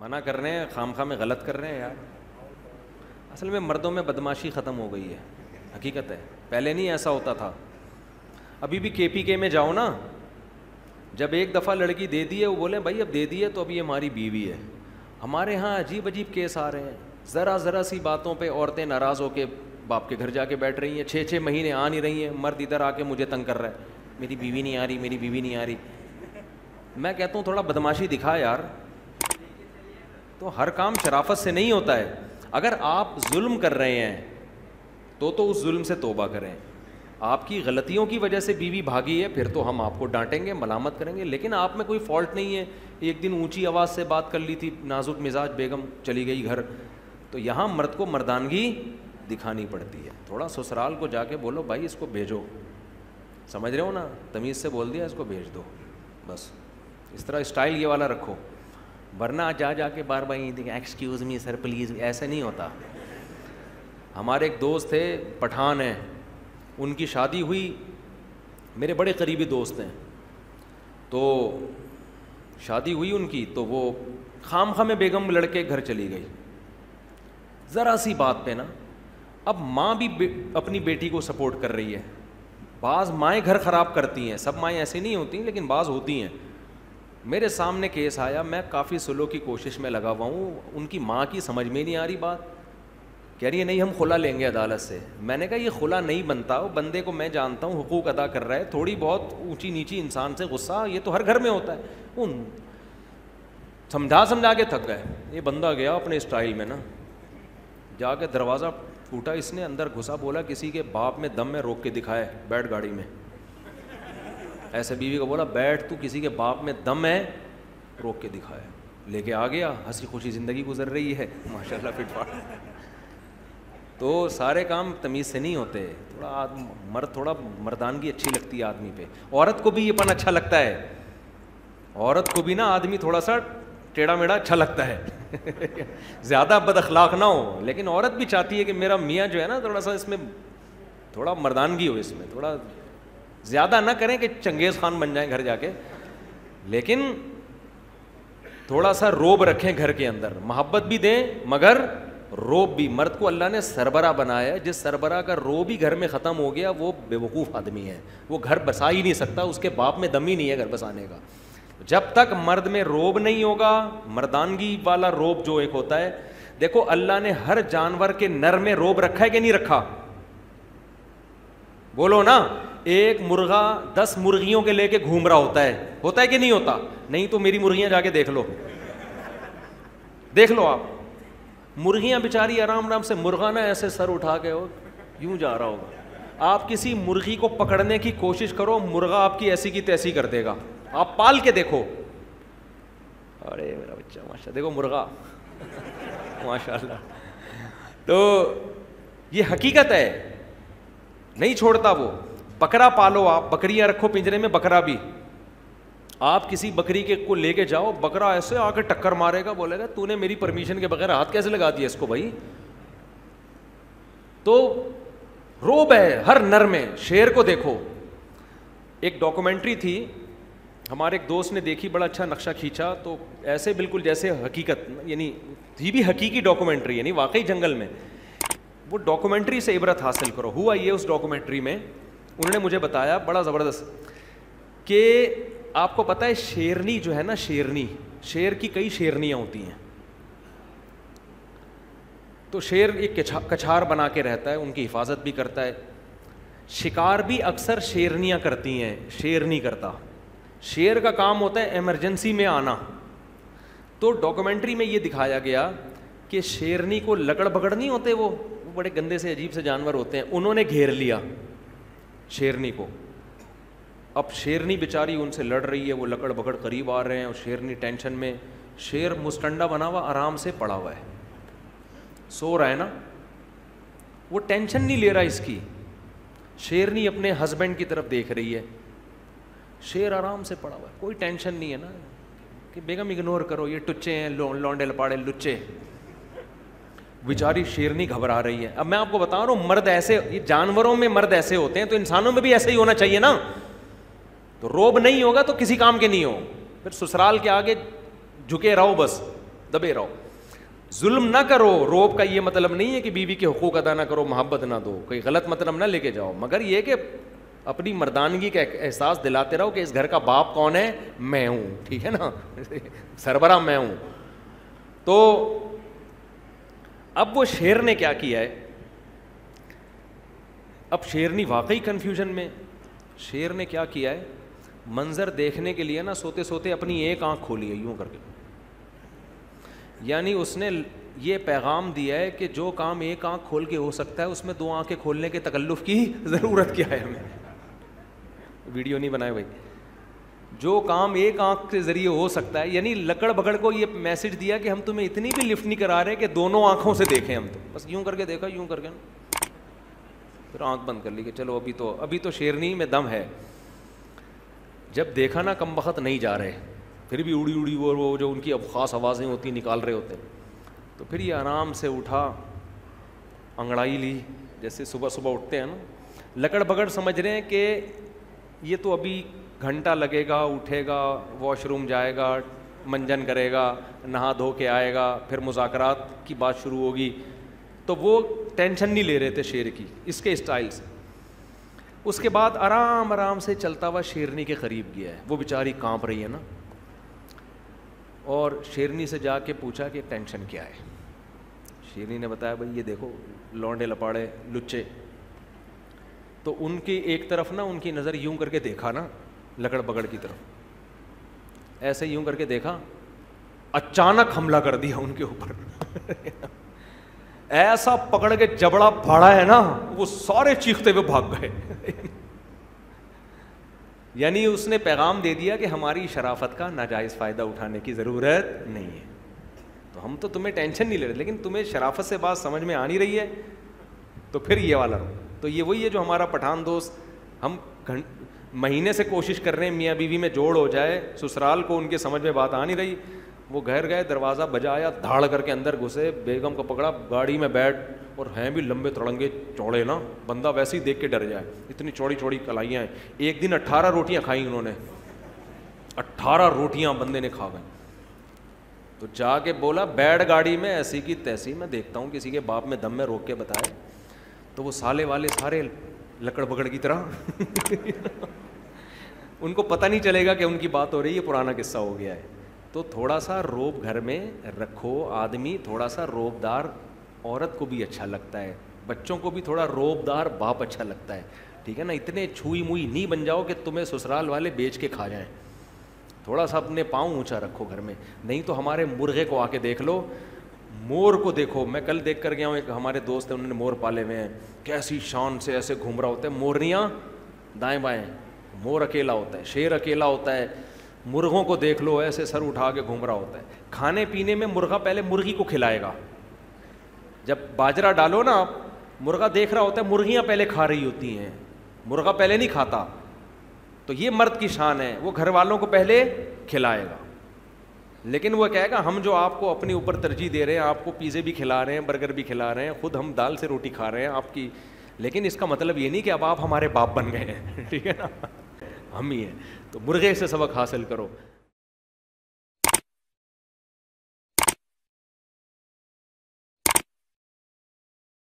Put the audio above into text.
منع کر رہے ہیں خام خواہ میں غلط کر رہے ہیں یار. اصل میں مردوں میں بدماشی ختم ہو گئی ہے, حقیقت ہے. پہلے نہیں ایسا ہوتا تھا. ابھی بھی کے پی کے میں جاؤ نا, جب ایک دفعہ لڑکی دے دی ہے وہ بولیں بھائی اب دے دی ہے تو اب یہ ہماری بیوی ہے. ہمارے یہاں عجیب عجیب کیس آ رہے ہیں, ذرا سی باتوں پہ عورتیں ناراض ہو کے باپ کے گھر جا کے بیٹھ رہی ہیں, 6 مہینے آ نہیں رہی ہیں, مرد ادھر آ کے مجھے تنگ کر رہا ہے, میری بیوی نہیں آ رہی, میری بیوی نہیں آ رہی. میں کہتا ہوں تھوڑا بدماشی دکھا یار. تو ہر کام شرافت سے نہیں ہوتا ہے. اگر آپ ظلم کر رہے ہیں تو اس ظلم سے توبہ کریں. آپ کی غلطیوں کی وجہ سے بیوی بھاگی ہے پھر تو ہم آپ کو ڈانٹیں گے, ملامت کریں گے, لیکن آپ میں کوئی فالٹ نہیں ہے. ایک دن اونچی آواز سے بات کر لی تھی, نازک مزاج بیگم چلی گئی گھر, تو یہاں مرد کو مردانگی دکھانی پڑتی ہے. تھوڑا سسرال کو جا کے بولو بھائی اس کو بھیجو, سمجھ رہے ہو نا, تمیز سے بول دیا اس کو بھیج دو, بس اس طرح اسٹائل یہ والا رکھو. ورنہ جا کے بار ایکسکیوز می سر پلیز, ایسے نہیں ہوتا. ہمارے ایک دوست تھے پٹھان ہیں, ان کی شادی ہوئی, میرے بڑے قریبی دوست ہیں, تو شادی ہوئی ان کی, تو وہ خام خواہ میں بیگم لڑکے گھر چلی گئی ذرا سی بات پہ نا. اب ماں بھی اپنی بیٹی کو سپورٹ کر رہی ہے. بعض مائیں گھر خراب کرتی ہیں, سب مائیں ایسی نہیں ہوتی لیکن بعض ہوتی ہیں. میرے سامنے کیس آیا, میں کافی سلو کی کوشش میں لگا ہوا ہوں, ان کی ماں کی سمجھ میں نہیں آ رہی بات, کہہ رہی ہے نہیں ہم خلا لیں گے عدالت سے. میں نے کہا یہ خلا نہیں بنتا, وہ بندے کو میں جانتا ہوں حقوق ادا کر رہا ہے, تھوڑی بہت اونچی نیچی انسان سے غصہ یہ تو ہر گھر میں ہوتا ہے. ان سمجھا کے تھک گئے. یہ بندہ گیا اپنے اسٹائل میں نا, جا کے دروازہ ٹوٹا اس نے, اندر گھسا, بولا کسی کے باپ میں دم میں روک کے دکھائے, بیٹھ گاڑی میں. ایسے بیوی کو بولا بیٹھ, تو کسی کے باپ میں دم ہے روک کے دکھائے. لے کے آ گیا, ہنسی خوشی زندگی گزر رہی ہے ماشاء اللہ فٹ فاٹ. تو سارے کام تمیز سے نہیں ہوتے. تھوڑا مرد, تھوڑا مردانگی اچھی لگتی ہے آدمی پہ. عورت کو بھی یہ پن اچھا لگتا ہے, عورت کو بھی نا آدمی تھوڑا سا ٹیڑھا میڑھا اچھا لگتا ہے, زیادہ بد اخلاق نہ ہو, لیکن عورت بھی چاہتی ہے کہ میرا میاں جو ہے نا تھوڑا سا اس میں تھوڑا مردانگی ہو, اس میں تھوڑا زیادہ نہ کریں کہ چنگیز خان بن جائیں گھر جا کے, لیکن تھوڑا سا روب رکھیں گھر کے اندر, محبت بھی دیں مگر روب بھی. مرد کو اللہ نے سربراہ بنایا ہے, جس سربراہ کا روب ہی گھر میں ختم ہو گیا وہ بیوقوف آدمی ہے, وہ گھر بسا ہی نہیں سکتا, اس کے باپ میں دم ہی نہیں ہے گھر بسانے کا. جب تک مرد میں روب نہیں ہوگا, مردانگی والا روب جو ایک ہوتا ہے, دیکھو اللہ نے ہر جانور کے نر میں روب رکھا ہے کہ نہیں رکھا, بولو نا. ایک مرغا 10 مرغیوں کے لے کے گھوم رہا ہوتا ہے کہ نہیں ہوتا؟ نہیں تو میری مرغیاں جا کے دیکھ لو آپ, مرغیاں بیچاری آرام سے, مرغا نا ایسے سر اٹھا کے یوں جا رہا ہوگا. آپ کسی مرغی کو پکڑنے کی کوشش کرو, مرغا آپ کی ایسی کی تیسی کر دے گا. آپ پال کے دیکھو, ارے میرا بچہ ماشاء, دیکھو مرغا ماشاء اللہ. تو یہ حقیقت ہے, نہیں چھوڑتا وہ. بکرا پالو, آپ بکریاں رکھو پنجرے میں, بکرا بھی آپ کسی بکری کے کو لے کے جاؤ, بکرا ایسے آ کے ٹکر مارے گا, بولے گا تو نے میری پرمیشن کے بغیر ہاتھ کیسے لگا دیا اس کو بھائی. تو روب ہے ہر نر میں. شیر کو دیکھو, ایک ڈاکومنٹری تھی ہمارے ایک دوست نے دیکھی, بڑا اچھا نقشہ کھینچا, تو ایسے بالکل جیسے حقیقت, یعنی تھی بھی حقیقی ڈاکومنٹری, یعنی واقعی جنگل میں. وہ ڈاکومنٹری سے عبرت حاصل کرو. ہوا یہ اس ڈاکومنٹری میں انہوں نے مجھے بتایا بڑا زبردست, کہ آپ کو پتہ ہے شیرنی جو ہے نا, شیرنی, شیر کی کئی شیرنیاں ہوتی ہیں. تو شیر ایک کچھار بنا کے رہتا ہے, ان کی حفاظت بھی کرتا ہے. شکار بھی اکثر شیرنیاں کرتی ہیں, شیر نہیں کرتا. شیر کا کام ہوتا ہے ایمرجنسی میں آنا. تو ڈاکومنٹری میں یہ دکھایا گیا کہ شیرنی کو لکڑ بکڑ نہیں ہوتے, وہ بڑے گندے سے عجیب سے جانور ہوتے ہیں, انہوں نے گھیر لیا شیرنی کو. اب شیرنی بیچاری ان سے لڑ رہی ہے, وہ لکڑ بکڑ قریب آ رہے ہیں, اور شیرنی ٹینشن میں. شیر مستنڈا بنا ہوا آرام سے پڑا ہوا ہے, سو رہا ہے نا, وہ ٹینشن نہیں لے رہا اس کی. شیرنی اپنے ہسبینڈ کی طرف دیکھ رہی ہے, شیر آرام سے پڑا ہوا ہے, کوئی ٹینشن نہیں ہے نا, کہ بیگم اگنور کرو, یہ ٹچے ہیں, لونڈے لپاڑے لچے. بیچاری شیرنی گھبرا رہی ہے. اب میں آپ کو بتا رہا ہوں, مرد ایسے, یہ جانوروں میں مرد ایسے ہوتے ہیں, تو انسانوں میں بھی ایسے ہی ہونا چاہیے نا. تو روب نہیں ہوگا تو کسی کام کے نہیں ہو, پھر سسرال کے آگے جھکے رہو بس, دبے رہو. ظلم نہ کرو. روب کا یہ مطلب نہیں ہے کہ بیوی کے حقوق ادا نہ کرو, محبت نہ دو, کوئی غلط مطلب نہ لے کے جاؤ, مگر یہ کہ اپنی مردانگی کا احساس دلاتے رہو کہ اس گھر کا باپ کون ہے, میں ہوں, ٹھیک ہے نا, سربراہ میں ہوں. تو اب وہ شیر نے کیا کیا ہے, اب شیرنی واقعی کنفیوژن میں. شیر نے کیا کیا ہے, منظر دیکھنے کے لیے نا سوتے سوتے اپنی ایک آنکھ کھولی ہے یوں کر کے, یعنی اس نے یہ پیغام دیا ہے کہ جو کام ایک آنکھ کھول کے ہو سکتا ہے اس میں دو آنکھیں کھولنے کے تکلف کی ضرورت کیا ہے ہمیں. ویڈیو نہیں بنائے بھائی. جو کام ایک آنکھ کے ذریعے ہو سکتا ہے, یعنی لکڑ بگڑ کو یہ میسج دیا کہ ہم تمہیں اتنی بھی لفٹ نہیں کرا رہے کہ دونوں آنکھوں سے دیکھیں, ہم تو بس یوں کر کے دیکھا, یوں کر کے پھر آنکھ بند کر لی کہ چلو ابھی تو شیرنی میں دم ہے. جب دیکھا نا کم بخت نہیں جا رہے, پھر بھی اڑی اڑی وہ جو ان کی اب خاص آوازیں ہوتی نکال رہے ہوتے, تو پھر یہ آرام سے اٹھا, انگڑائی لی, جیسے صبح صبح اٹھتے ہیں نا, لکڑ بگڑ سمجھ رہے ہیں کہ یہ تو ابھی گھنٹہ لگے گا, اٹھے گا, واش روم جائے گا, منجن کرے گا, نہا دھو کے آئے گا, پھر مذاکرات کی بات شروع ہوگی. تو وہ ٹینشن نہیں لے رہے تھے شیر کی, اس کے اسٹائل سے. اس کے بعد آرام آرام سے چلتا ہوا شیرنی کے قریب گیا ہے. وہ بیچاری کانپ رہی ہے نا, اور شیرنی سے جا کے پوچھا کہ ٹینشن کیا ہے. شیرنی نے بتایا بھائی یہ دیکھو لونڈے لپاڑے لچے. تو ان کی ایک طرف نا ان کی نظر یوں کر کے دیکھا نا لکڑ بگڑ کی طرف, ایسے یوں کر کے دیکھا, اچانک حملہ کر دیا ان کے اوپر. ایسا پکڑ کے جبڑا پھاڑا ہے نا, وہ سارے چیختے ہوئے بھاگ گئے. یعنی اس نے پیغام دے دیا کہ ہماری شرافت کا ناجائز فائدہ اٹھانے کی ضرورت نہیں ہے, تو ہم تو تمہیں ٹینشن نہیں لے رہے, لیکن تمہیں شرافت سے بات سمجھ میں آ نہیں رہی ہے, تو پھر یہ والا رو. تو یہ وہی ہے جو ہمارا پٹھان دوست, ہم مہینے سے کوشش کر رہے ہیں میاں بیوی میں جوڑ ہو جائے, سسرال کو ان کے سمجھ میں بات آ نہیں رہی. وہ گھر گئے, دروازہ بجایا, دھاڑ کر کے اندر گھسے, بیگم کو پکڑا, گاڑی میں بیٹھ, اور ہیں بھی لمبے تڑنگے چوڑے نا, بندہ ویسے ہی دیکھ کے ڈر جائے, اتنی چوڑی چوڑی کلائیاں ہیں. ایک دن 18 روٹیاں کھائیں انہوں نے, 18 روٹیاں بندے نے کھا گئیں. تو جا کے بولا بیٹھ گاڑی میں, ایسی کی تیسی, میں دیکھتا ہوں کسی کے باپ میں دم میں روک کے بتائے. تو وہ سالے والے سارے لکڑ بگڑ کی طرح ان کو پتہ نہیں چلے گا کہ ان کی بات ہو رہی ہے, پرانا قصہ ہو گیا ہے. تو تھوڑا سا روب گھر میں رکھو. آدمی تھوڑا سا روب دار عورت کو بھی اچھا لگتا ہے, بچوں کو بھی تھوڑا روب دار باپ اچھا لگتا ہے, ٹھیک ہے نا. اتنے چھوئی موئی نہیں بن جاؤ کہ تمہیں سسرال والے بیچ کے کھا جائیں. تھوڑا سا اپنے پاؤں اونچا رکھو گھر میں, نہیں تو ہمارے مرغے کو آ کے دیکھ لو, مور کو دیکھو. میں کل دیکھ کر گیا ہوں, ایک ہمارے دوست ہیں انہوں نے مور پالے ہوئے ہیں, کیسی شان سے ایسے گھوم رہا ہوتا ہے, مورنیاں دائیں بائیں, مور اکیلا ہوتا ہے, شیر اکیلا ہوتا ہے. مرغوں کو دیکھ لو ایسے سر اٹھا کے گھوم رہا ہوتا ہے. کھانے پینے میں مرغا پہلے مرغی کو کھلائے گا, جب باجرہ ڈالو نا مرغا دیکھ رہا ہوتا ہے, مرغیاں پہلے کھا رہی ہوتی ہیں, مرغا پہلے نہیں کھاتا. تو یہ مرد کی شان ہے, وہ گھر والوں کو پہلے کھلائے گا. لیکن وہ کہے گا ہم جو آپ کو اپنے اوپر ترجیح دے رہے ہیں, آپ کو پیزے بھی کھلا رہے ہیں, برگر بھی کھلا رہے ہیں, خود ہم دال سے روٹی کھا رہے ہیں آپ کی, لیکن اس کا مطلب یہ نہیں کہ اب آپ ہمارے باپ بن گئے ہیں, ٹھیک ہے نا, ہم ہی ہیں. تو مرغے سے سبق حاصل کرو.